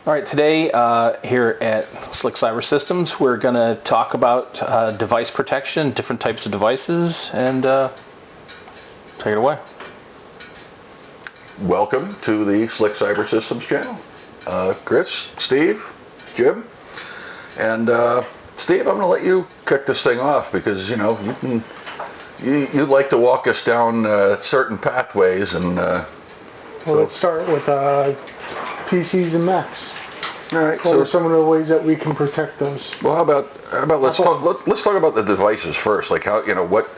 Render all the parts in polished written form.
All right, today here at Slick Cyber Systems, we're going to talk about device protection, different types of devices, and take it away. Welcome to the Slick Cyber Systems channel. Chris, Steve, Jim, and Steve, I'm going to let you kick this thing off because you'd like to walk us down certain pathways, and let's start with PCs and Macs. All right. What are some of the ways that we can protect those? Well, how about let's talk about the devices first. Like how what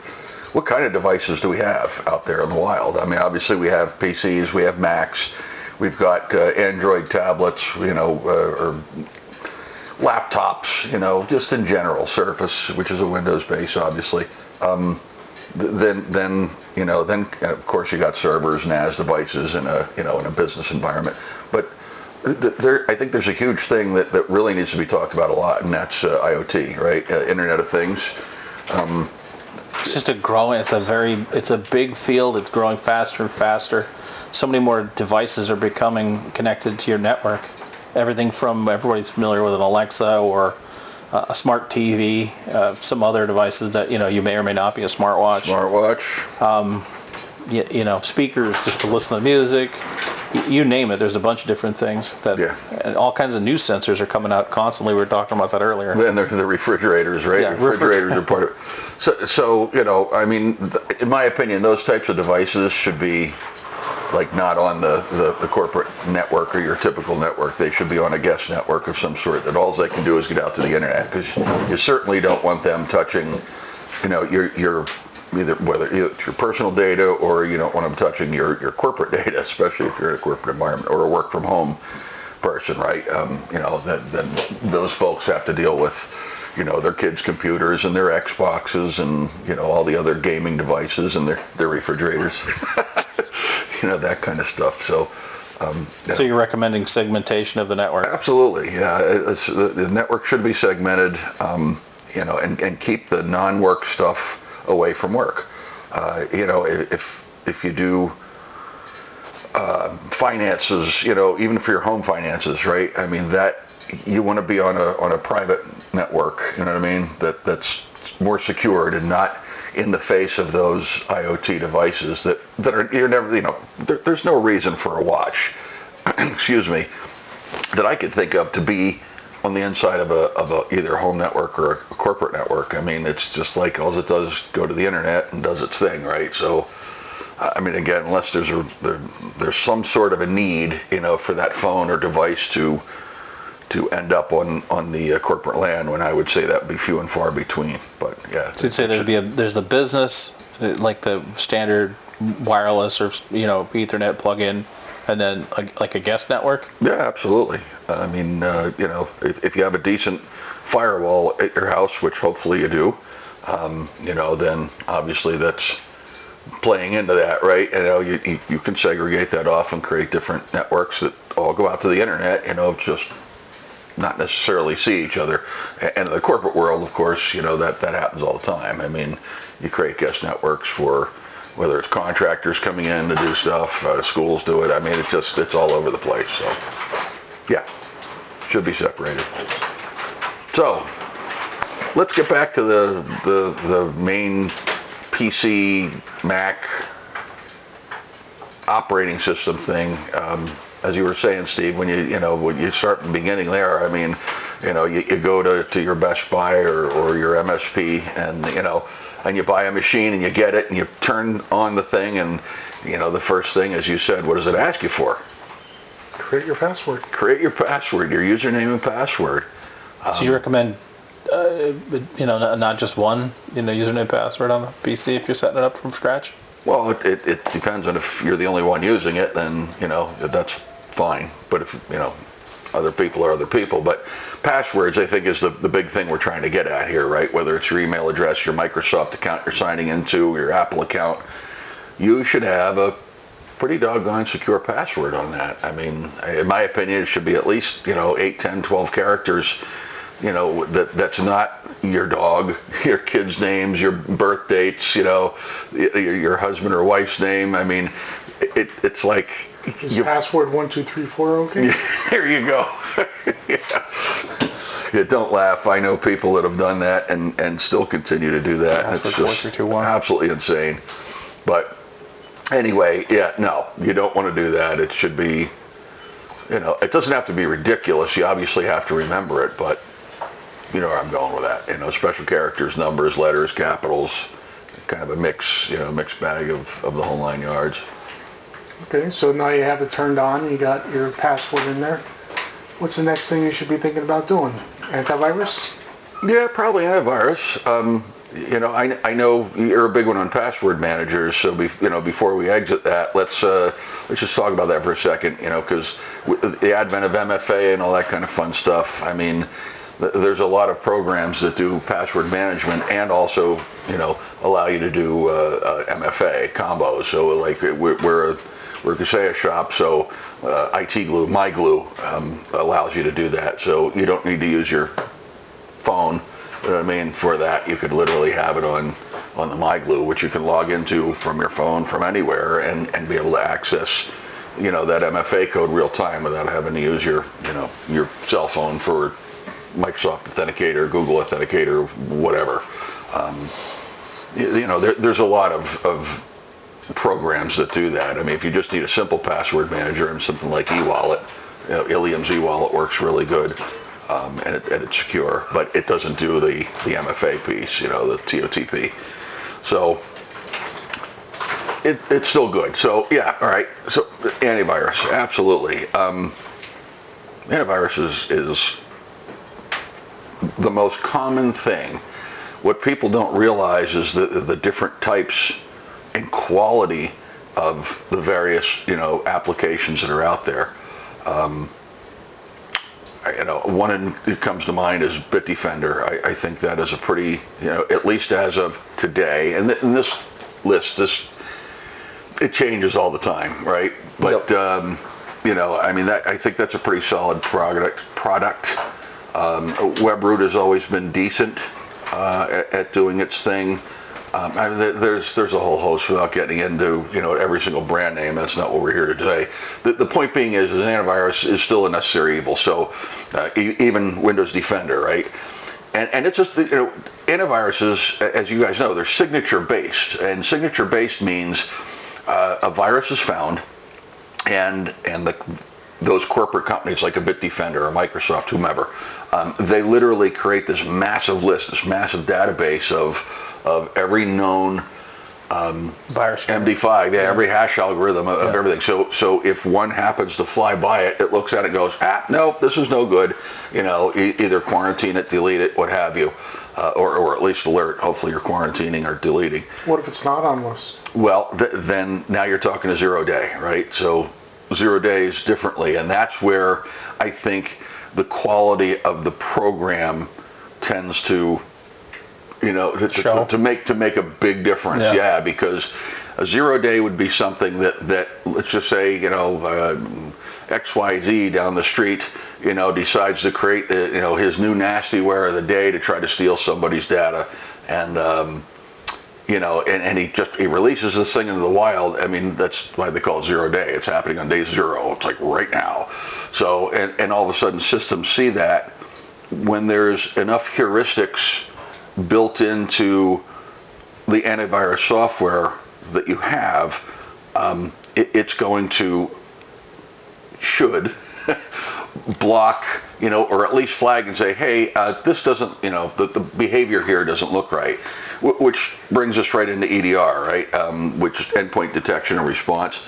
kind of devices do we have out there in the wild? I mean, obviously we have PCs, we have Macs, we've got Android tablets, or laptops, just in general, Surface, which is a Windows base, obviously. Then of course you got servers, NAS devices in a business environment. But I think there's a huge thing that really needs to be talked about a lot, and that's IoT, right? Internet of Things. It's just it's a big field. It's growing faster and faster. So many more devices are becoming connected to your network. Everything from everybody's familiar with an Alexa or a smart TV, some other devices that you may or may not be a smartwatch. Speakers just to listen to music. You name it. There's a bunch of different things and all kinds of new sensors are coming out constantly. We were talking about that earlier. And they're the refrigerators, right? Yeah, refrigerators are part of it. So I mean, in my opinion, those types of devices should be like not on the corporate network or your typical network. They should be on a guest network of some sort that all they can do is get out to the internet, because you certainly don't want them touching, your whether it's your personal data, or you don't want them touching your corporate data, especially if you're in a corporate environment or a work from home person, right? Then those folks have to deal with, their kids' computers and their Xboxes and, all the other gaming devices and their refrigerators, that kind of stuff. So, So you're recommending segmentation of the network? Absolutely, yeah. The network should be segmented, and keep the non-work stuff away from work. If you do finances, even for your home finances, right? I mean, that you want to be on a private network, you know what I mean? That's more secured and not in the face of those IoT devices that are, you're never, there's no reason for a watch, excuse me, that I could think of to be on the inside of a either a home network or a corporate network. I mean, it's just like all it does is go to the internet and does its thing, right? So, I mean, again, unless there's some sort of a need, for that phone or device to end up on the corporate land, when I would say that would be few and far between. But yeah. So you'd say there's the business, like the standard wireless or Ethernet plug-in, and then like a guest network? Yeah, absolutely. I mean, if you have a decent firewall at your house, which hopefully you do, then obviously that's playing into that, right? You can segregate that off and create different networks that all go out to the internet, just not necessarily see each other. And in the corporate world, of course, that happens all the time. I mean, you create guest networks for whether it's contractors coming in to do stuff, schools do it. I mean, it's all over the place. So, yeah, should be separated. So, let's get back to the main PC, Mac operating system thing. As you were saying, Steve, when you start from the beginning there, I mean, you go to your Best Buy or your MSP, and you buy a machine and you get it and you turn on the thing, and the first thing, as you said, what does it ask you for? Create your password. Create your password, your username and password. So you recommend, not just one, username and password on the PC if you're setting it up from scratch? Well, it depends on if you're the only one using it, then that's fine. But if other people are other people. But passwords, I think, is the big thing we're trying to get at here, right? Whether it's your email address, your Microsoft account you're signing into, your Apple account, you should have a pretty doggone secure password on that. I mean, in my opinion, it should be at least 8, 10, 12 characters that's not your dog, your kids' names, your birth dates, your husband or wife's name. I mean, it's like... Is password 1234 okay? There you go. Yeah, don't laugh. I know people that have done that and still continue to do that. Password It's just 4321. absolutely insane. But anyway, yeah, no, you don't want to do that. It should be, it doesn't have to be ridiculous. You obviously have to remember it, but you know where I'm going with that. Special characters, numbers, letters, capitals, kind of a mixed bag of the whole 9 yards. Okay, so now you have it turned on, you got your password in there. What's the next thing you should be thinking about doing? Antivirus? Yeah, probably antivirus. I know you're a big one on password managers, so before we exit that, let's just talk about that for a second. Because the advent of MFA and all that kind of fun stuff. I mean, there's a lot of programs that do password management and also allow you to do MFA combos. So like we're a Kaseya shop, so IT Glue, My Glue allows you to do that. So you don't need to use your phone. For that, you could literally have it on the My Glue, which you can log into from your phone from anywhere and be able to access, that MFA code real time without having to use your cell phone for Microsoft Authenticator, Google Authenticator, whatever. There's a lot of programs that do that. I mean, if you just need a simple password manager and something like eWallet, Ilium's eWallet works really good, and it's secure, but it doesn't do the MFA piece, the TOTP. So it's still good. So yeah, all right. So antivirus, absolutely. Antivirus is the most common thing. What people don't realize is the different types and quality of the various applications that are out there. One that comes to mind is Bitdefender. I think that is a pretty, at least as of today, and this list, it changes all the time, right? But Yep. I think that's a pretty solid product. WebRoot has always been decent at doing its thing. There's a whole host without getting into every single brand name. That's not what we're here to say. The point being is an antivirus is still a necessary evil. So even Windows Defender, right? And it's just antiviruses, as you guys know, they're signature based, and signature based means a virus is found, and those corporate companies like a Bitdefender or Microsoft, whomever, they literally create this massive list, this massive database of every known Virus MD5, every hash algorithm of everything. So if one happens to fly by it, it looks at it and goes, no, this is no good. Either quarantine it, delete it, what have you, or at least alert. Hopefully you're quarantining or deleting. What if it's not on list? Well, then now you're talking a 0 day, right? So 0 days differently, and that's where I think the quality of the program tends to to make a big difference. Yeah, because a 0 day would be something that let's just say XYZ down the street decides to create his new nastyware of the day to try to steal somebody's data, and and he releases this thing into the wild. I mean, that's why they call it 0 day. It's happening on day 0. It's like right now. So and all of a sudden systems see that when there's enough heuristics built into the antivirus software that you have, it's going to should block, or at least flag and say, hey, this doesn't, the behavior here doesn't look right, which brings us right into EDR, right? Which is endpoint detection and response.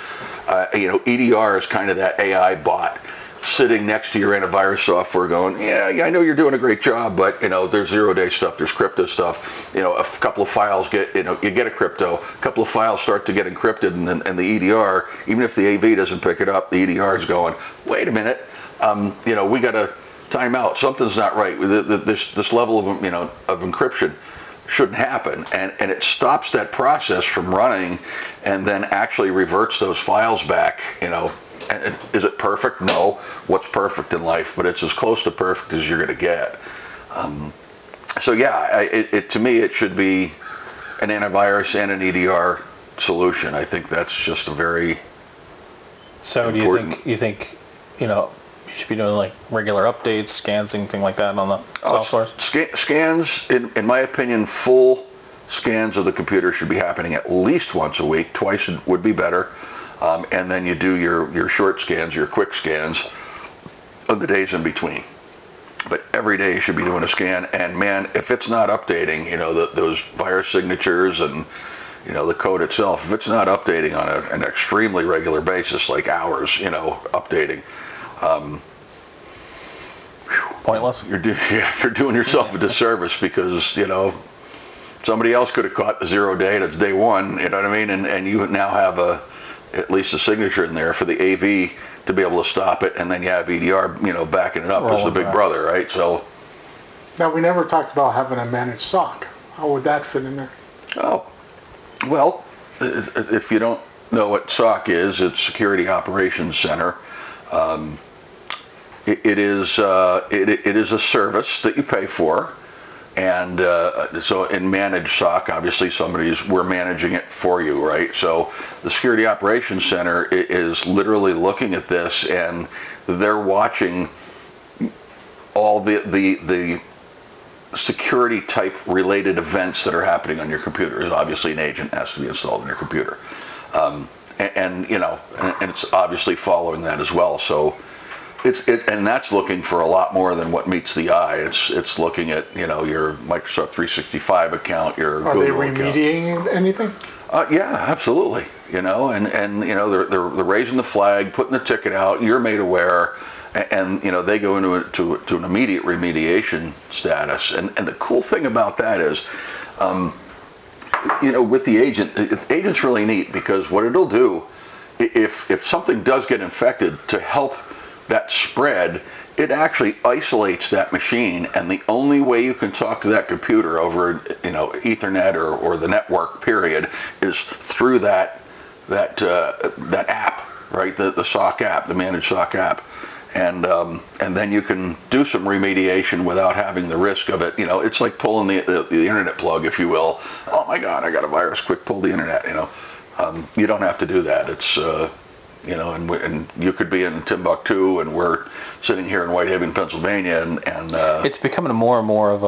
EDR is kind of that AI bot sitting next to your antivirus software going, yeah, I know you're doing a great job, but there's 0 day stuff, there's crypto stuff, a couple of files get, you get a crypto, a couple of files start to get encrypted, and the EDR, even if the AV doesn't pick it up, the EDR is going, wait a minute, we got to time out, something's not right, this level of encryption shouldn't happen, and it stops that process from running, and then actually reverts those files back, And is it perfect? No. What's perfect in life? But it's as close to perfect as you're going to get. So yeah, to me it should be an antivirus and an EDR solution. I think that's just a very So important. do you think, you should be doing like regular updates, scans, anything like that on the software? Scans, in my opinion, full scans of the computer should be happening at least once a week. Twice would be better. And then you do your short scans, your quick scans on the days in between. But every day you should be doing a scan. And man, if it's not updating, those virus signatures and the code itself, if it's not updating on an extremely regular basis, like hours, updating, Pointless. You're doing yourself a disservice because somebody else could have caught the 0 day and it's day one. You know what I mean? And you now have at least a signature in there for the AV to be able to stop it, and then you have EDR, backing it up as the big brother, right? So. Now, we never talked about having a managed SOC. How would that fit in there? Oh, well, if you don't know what SOC is, it's Security Operations Center. It is a service that you pay for, and so in managed SOC, obviously we're managing it for you, right? So the Security Operations Center is literally looking at this, and they're watching all the security type related events that are happening on your computer. There's obviously an agent has to be installed on your computer, and it's obviously following that as well. So. And that's looking for a lot more than what meets the eye. It's looking at your Microsoft 365 account, your Are Google they remediating account. anything? Yeah, absolutely. They're raising the flag, putting the ticket out. You're made aware, and they go into an immediate remediation status. And the cool thing about that is, with the agent's really neat because what it'll do, if something does get infected, to help that spread, it actually isolates that machine, and the only way you can talk to that computer over Ethernet or the network period is through that app, right? The SOC app, the managed SOC app, and then you can do some remediation without having the risk of it. It's like pulling the internet plug, if you will. Oh my God, I got a virus! Quick, pull the internet. You don't have to do that. It's and you could be in Timbuktu, and we're sitting here in Whitehaven, Pennsylvania, and it's becoming more and more of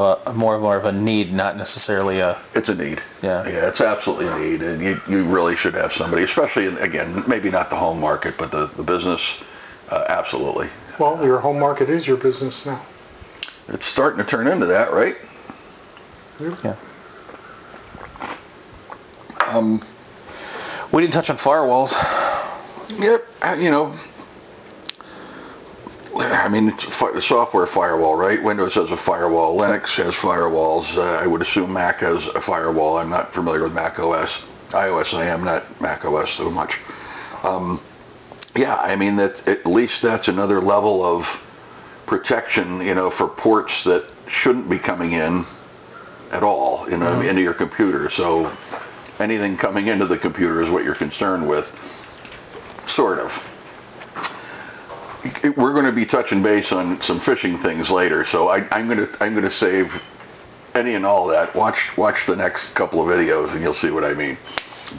a need, not necessarily a. It's a need. Yeah, it's absolutely a need, and you really should have somebody, especially again, maybe not the home market, but the business, absolutely. Well, your home market is your business now. It's starting to turn into that, right? Yeah. We didn't touch on firewalls. Yep, it's a software firewall, right? Windows has a firewall, Linux has firewalls. I would assume Mac has a firewall. I'm not familiar with Mac OS. iOS I am, not Mac OS so much. That at least that's another level of protection, for ports that shouldn't be coming in at all, into your computer. So anything coming into the computer is what you're concerned with. Sort of. We're going to be touching base on some phishing things later, so I'm going to save any and all that. Watch the next couple of videos, and you'll see what I mean.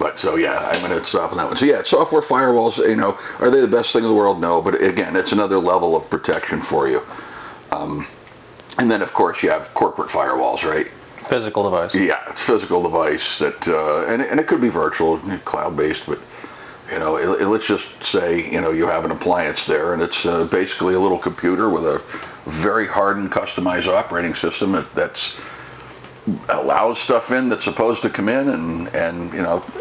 But so yeah, I'm going to stop on that one. So yeah, software firewalls. Are they the best thing in the world? No, but again, it's another level of protection for you. And then of course you have corporate firewalls, right? Physical device. Yeah, it's physical device that, and it could be virtual, cloud-based, but. Let's just say, you have an appliance there, and it's basically a little computer with a very hardened, customized operating system that's allows stuff in that's supposed to come in and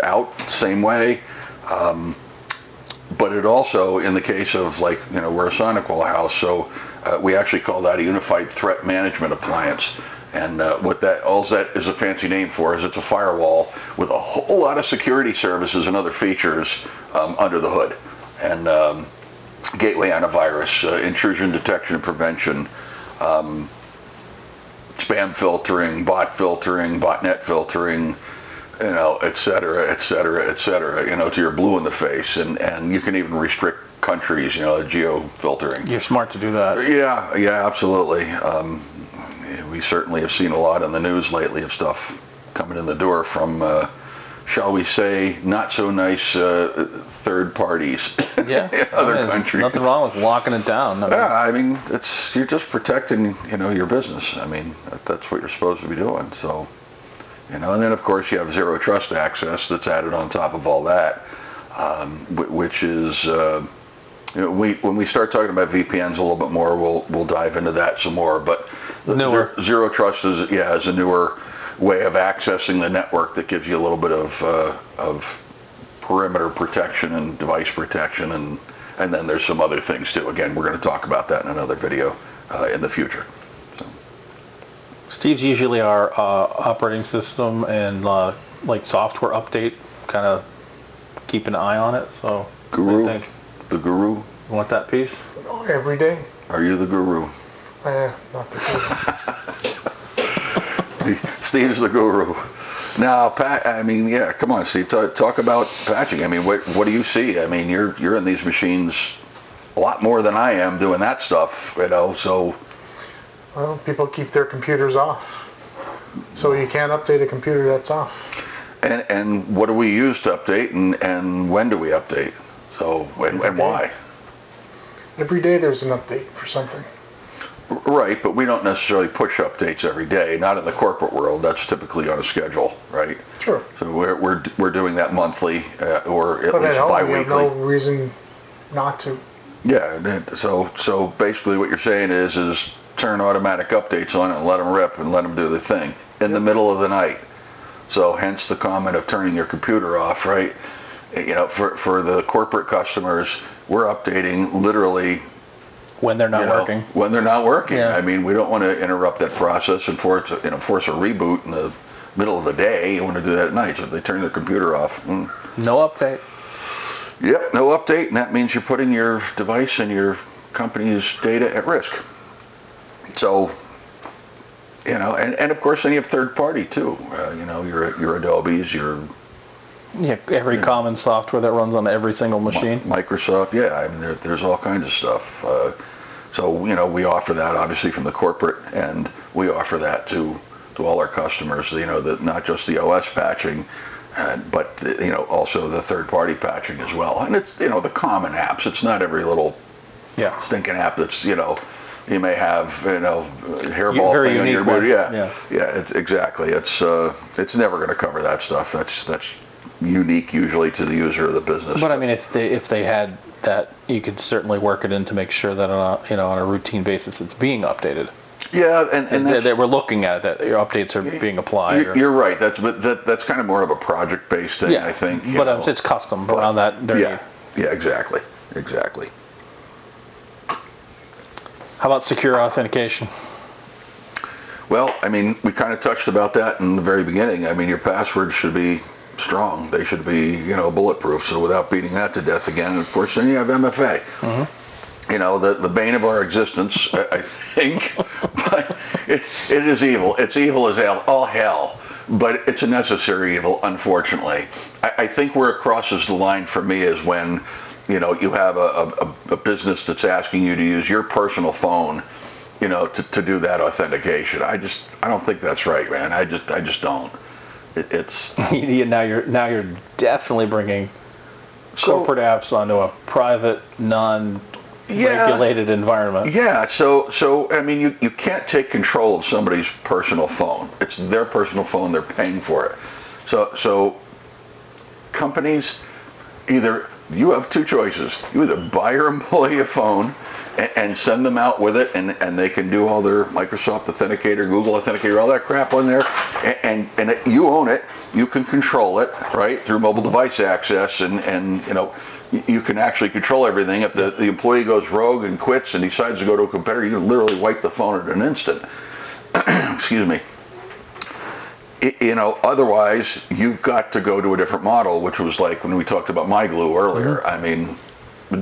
out the same way. But it also, in the case of we're a SonicWall house, so we actually call that a unified threat management appliance. And what all that is a fancy name for is it's a firewall with a whole lot of security services and other features under the hood. And gateway antivirus, intrusion detection and prevention, spam filtering, botnet filtering, et cetera, et cetera, et cetera, till you're blue in the face. And you can even restrict countries, geo filtering. You're smart to do that. Yeah, absolutely. we certainly have seen a lot in the news lately of stuff coming in the door from, shall we say, not so nice third parties Yeah, in other countries. Nothing wrong with locking it down. I mean, you're just protecting, your business. I mean, that's what you're supposed to be doing. So, and then of course you have zero trust access that's added on top of all that, which is, when we start talking about VPNs a little bit more, we'll dive into that some more. But zero trust is a newer way of accessing the network that gives you a little bit of perimeter protection and device protection, and then there's some other things too. Again, we're going to talk about that in another video in the future. So. Steve's usually our operating system and like software update, kind of keep an eye on it. So Guru, the guru. You want that piece? Oh, every day. Are you the guru? Not the guru. Steve's the guru. Now, Pat, I mean, yeah, come on, Steve, talk about patching. I mean, what do you see? I mean, you're in these machines a lot more than I am doing that stuff, so. Well, people keep their computers off, so you can't update a computer that's off. And what do we use to update, and when do we update? So, and why? Every day there's an update for something. Right, but we don't necessarily push updates every day. Not in the corporate world. That's typically on a schedule, right? Sure. So we're doing that monthly or at least bi-weekly. We have no reason not to. Yeah. So basically, what you're saying is turn automatic updates on and let them rip and let them do the thing in the middle of the night. So hence the comment of turning your computer off, right? For the corporate customers, we're updating literally. When they're not working. When they're not working. Yeah. I mean, we don't want to interrupt that process and force a reboot in the middle of the day. You want to do that at night. So if they turn their computer off. No update. Yep, no update. And that means you're putting your device and your company's data at risk. So, and of course then you have third party too. Your Adobe's, every common software that runs on every single machine. Microsoft, I mean, there's all kinds of stuff. So, we offer that obviously from the corporate, and we offer that to all our customers, not just the OS patching, but, also the third-party patching as well. And it's, the common apps. It's not every little stinking app that's, you may have, hairball very thing on your one. Yeah, it's exactly. It's never going to cover that stuff. That's unique usually to the user of the business. But I mean, if they had that, you could certainly work it in to make sure that on a routine basis it's being updated. Yeah, and that we're looking at that your updates are being applied. You're right. That's kind of more of a project-based thing, I think. But it's custom around that. Yeah, exactly. How about secure authentication? Well, I mean, we kind of touched about that in the very beginning. I mean, your passwords should be strong. They should be, bulletproof. So without beating that to death again, of course, then you have MFA. Mm-hmm. The bane of our existence, I think. But it is evil. It's evil as all hell. But it's a necessary evil, unfortunately. I think where it crosses the line for me is when, you have a business that's asking you to use your personal phone, to do that authentication. I don't think that's right, man. I just don't. It's now you're definitely bringing corporate apps onto a private, non-regulated environment. Yeah. So I mean, you can't take control of somebody's personal phone. It's their personal phone. They're paying for it. So companies, either you have two choices. You either buy your employee a phone and send them out with it, and they can do all their Microsoft Authenticator, Google Authenticator, all that crap on there, and you own it, you can control it, right, through mobile device access, and you can actually control everything. If the employee goes rogue and quits and decides to go to a competitor, you can literally wipe the phone at an instant. Excuse me. Otherwise, you've got to go to a different model, which was like when we talked about MyGlue earlier. Mm-hmm. I mean,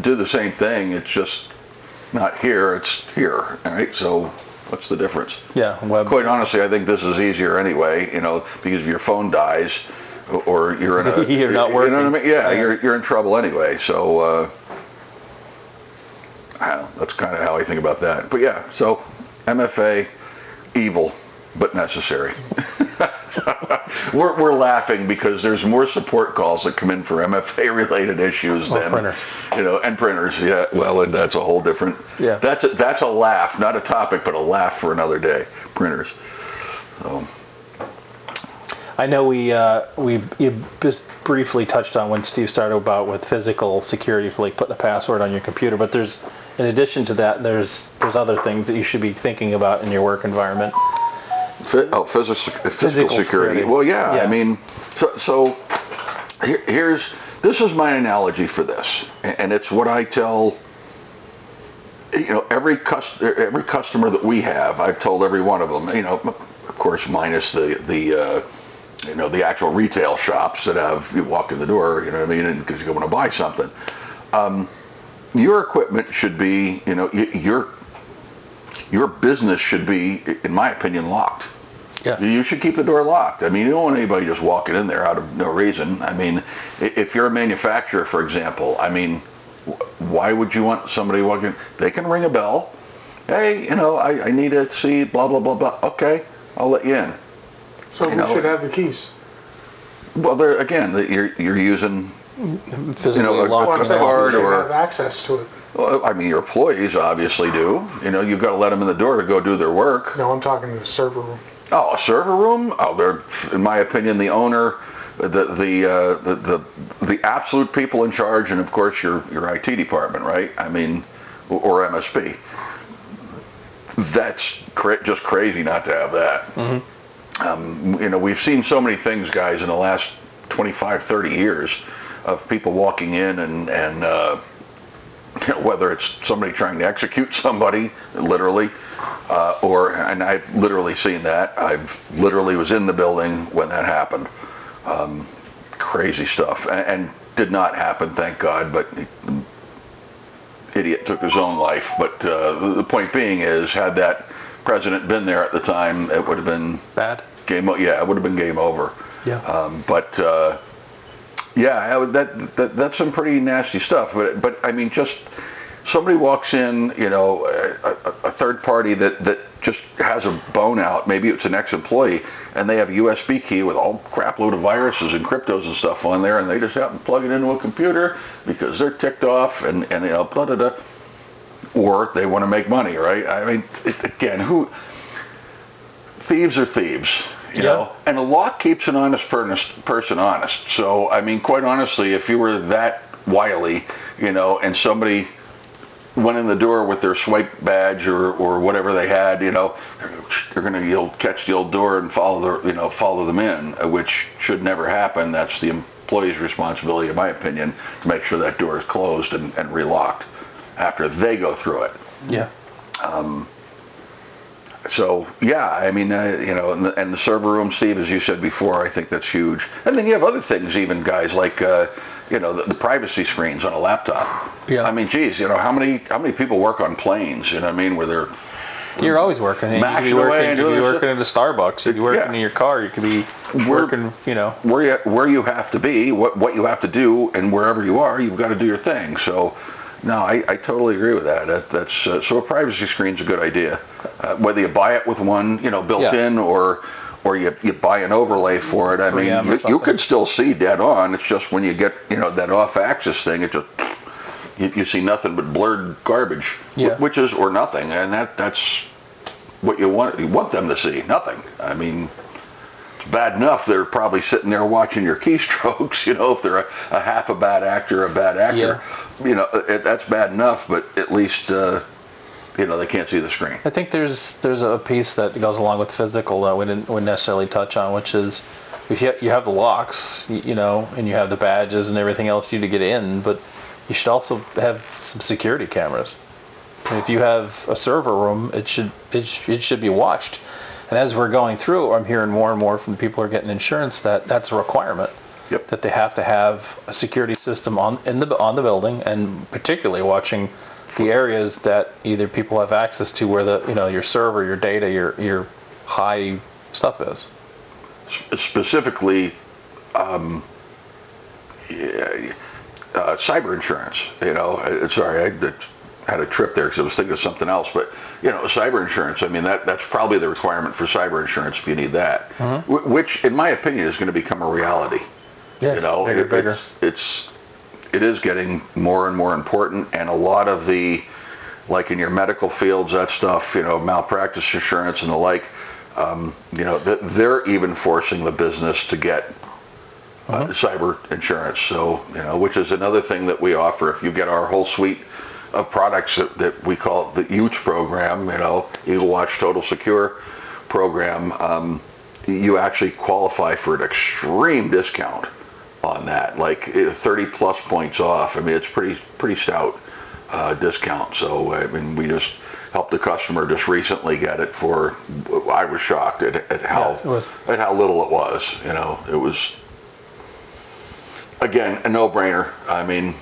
do the same thing, it's just not here, it's here, all right? So what's the difference? Yeah, quite honestly, I think this is easier anyway, because if your phone dies or you're in a you're not working. You know what I mean? Yeah, you're in trouble anyway. So I don't know, that's kind of how I think about that. But yeah, so MFA, evil, but necessary. We're laughing because there's more support calls that come in for MFA related issues than printer. And printers. Yeah, well, and that's a whole different. Yeah. That's a laugh, not a topic, but a laugh for another day. Printers. So. I know you just briefly touched on when Steve started about with physical security for like putting a password on your computer, but there's, in addition to that, there's other things that you should be thinking about in your work environment. Physical security. Well, yeah. I mean, so this is my analogy for this, and it's what I tell. Every customer that we have, I've told every one of them. Of course, minus the actual retail shops that have you walk in the door. You know what I mean? Because you want to buy something. Your equipment should be, your business should be, in my opinion, locked. Yeah. You should keep the door locked. I mean, you don't want anybody just walking in there out of no reason. I mean, if you're a manufacturer, for example, I mean, why would you want somebody walking? They can ring a bell. Hey, I need to see blah, blah, blah, blah. Okay, I'll let you in. So who should have the keys? Well, you're using Physically a locking card or or have access to it. Well, I mean, your employees obviously do. You've got to let them in the door to go do their work. No, I'm talking to the server room. Oh, a server room? Oh, they're, in my opinion, the owner, the absolute people in charge, and of course your IT department, right? I mean, or MSP. That's just crazy not to have that. Mm-hmm. We've seen so many things, guys, in the last 25, 30 years of people walking in and whether it's somebody trying to execute somebody, literally, and I've literally seen that. I've literally was in the building when that happened. Crazy stuff, and did not happen, thank God, but idiot took his own life. But the point being is, had that president been there at the time, it would have been bad. Yeah, it would have been game over. Yeah. That's some pretty nasty stuff. But I mean, just somebody walks in, a third party that just has a bone out. Maybe it's an ex-employee, and they have a USB key with all crap load of viruses and cryptos and stuff on there, and they just happen to plug it into a computer because they're ticked off and blah, blah, blah. Or they want to make money, right? I mean, thieves are thieves. You know, and a lock keeps an honest person honest. So, I mean, quite honestly, if you were that wily, and somebody went in the door with their swipe badge or whatever they had, you'll catch the old door and follow them in, which should never happen. That's the employee's responsibility, in my opinion, to make sure that door is closed and relocked after they go through it. Yeah. So, yeah, I mean, and the server room, Steve, as you said before, I think that's huge. And then you have other things, even, guys, like, the privacy screens on a laptop. Yeah. I mean, geez, how many people work on planes, where they're... You're always working. You could be working at a Starbucks. You could be working in your car. You could be working, Where you have to be, what you have to do, and wherever you are, you've got to do your thing. So... No, I totally agree with that. So a privacy screen's a good idea. Whether you buy it with one, built in, or you buy an overlay for it. I mean, you could still see dead on. It's just when you get, that off-axis thing, it just you see nothing but blurred garbage, which is or nothing, and that's what you want them to see. Nothing. I mean. Bad enough they're probably sitting there watching your keystrokes, if they're a half a bad actor, that's bad enough, but at least they can't see the screen. I think there's a piece that goes along with physical that we didn't necessarily touch on, which is if you have the locks, and you have the badges and everything else you need to get in, but you should also have some security cameras. And if you have a server room, it should be watched. And as we're going through, I'm hearing more and more from people who are getting insurance that's a requirement. Yep. That they have to have a security system on the building, and particularly watching the areas that either people have access to, where your server, your data, your high stuff is. Specifically, cyber insurance. had a trip there because I was thinking of something else. But cyber insurance. I mean, that's probably the requirement for cyber insurance if you need that, which, in my opinion, is going to become a reality. Yes, bigger. It is getting more and more important, and a lot of the, like in your medical fields, that stuff, malpractice insurance and the like, they're even forcing the business to get cyber insurance. So, which is another thing that we offer. If you get our whole suite of products that we call the huge program, Eagle Watch Total Secure program, you actually qualify for an extreme discount on that, like 30 plus points off. I mean, it's pretty stout discount. So, I mean, we just helped a customer just recently get it for, I was shocked at how little it was. It was, again, a no-brainer. I mean,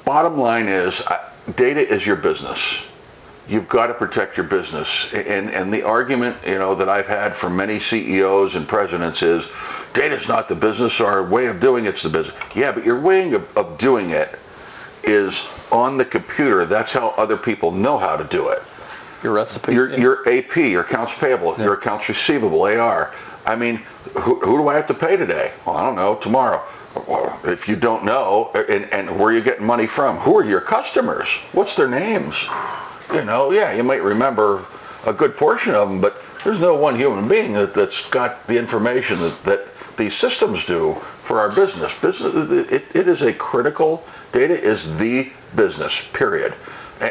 bottom line is, data is your business. You've got to protect your business. And the argument, that I've had from many CEOs and presidents is, data's not the business, our way of doing it's the business. Yeah, but your way of doing it is on the computer. That's how other people know how to do it. Your recipe. Your AP, your accounts payable, your accounts receivable, AR. I mean, who do I have to pay today? Well, I don't know, tomorrow. Well, if you don't know, and where you're getting money from, who are your customers? What's their names? Yeah, you might remember a good portion of them, but there's no one human being that's got the information that these systems do for our business. It is a critical, data is the business, period.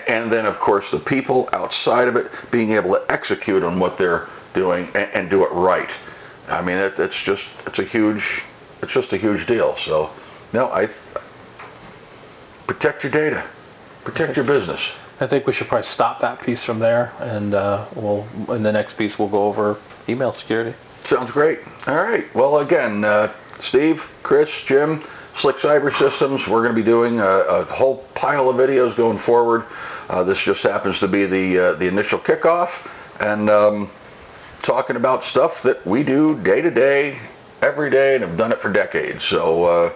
And then, of course, the people outside of it being able to execute on what they're doing and do it right. I mean, it's just a huge deal. So, protect your data, protect your business. I think we should probably stop that piece from there, and in the next piece we'll go over email security. Sounds great. All right. Well, again, Steve, Chris, Jim, Slick Cyber Systems, we're going to be doing a whole pile of videos going forward. This just happens to be the initial kickoff, and talking about stuff that we do day to day, every day, and have done it for decades. So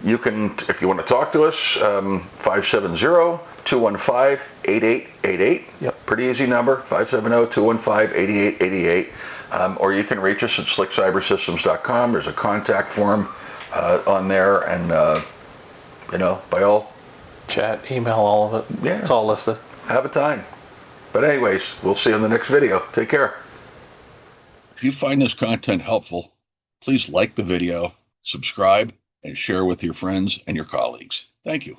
you can, if you want to talk to us, 570-215-8888. Yep. Pretty easy number, 570-215-8888. Or you can reach us at slickcybersystems.com. There's a contact form on there, and by all chat, email, all of it. Yeah, it's all listed. Have a time. But anyways, we'll see you in the next video. Take care. If you find this content helpful, please like the video, subscribe, and share with your friends and your colleagues. Thank you.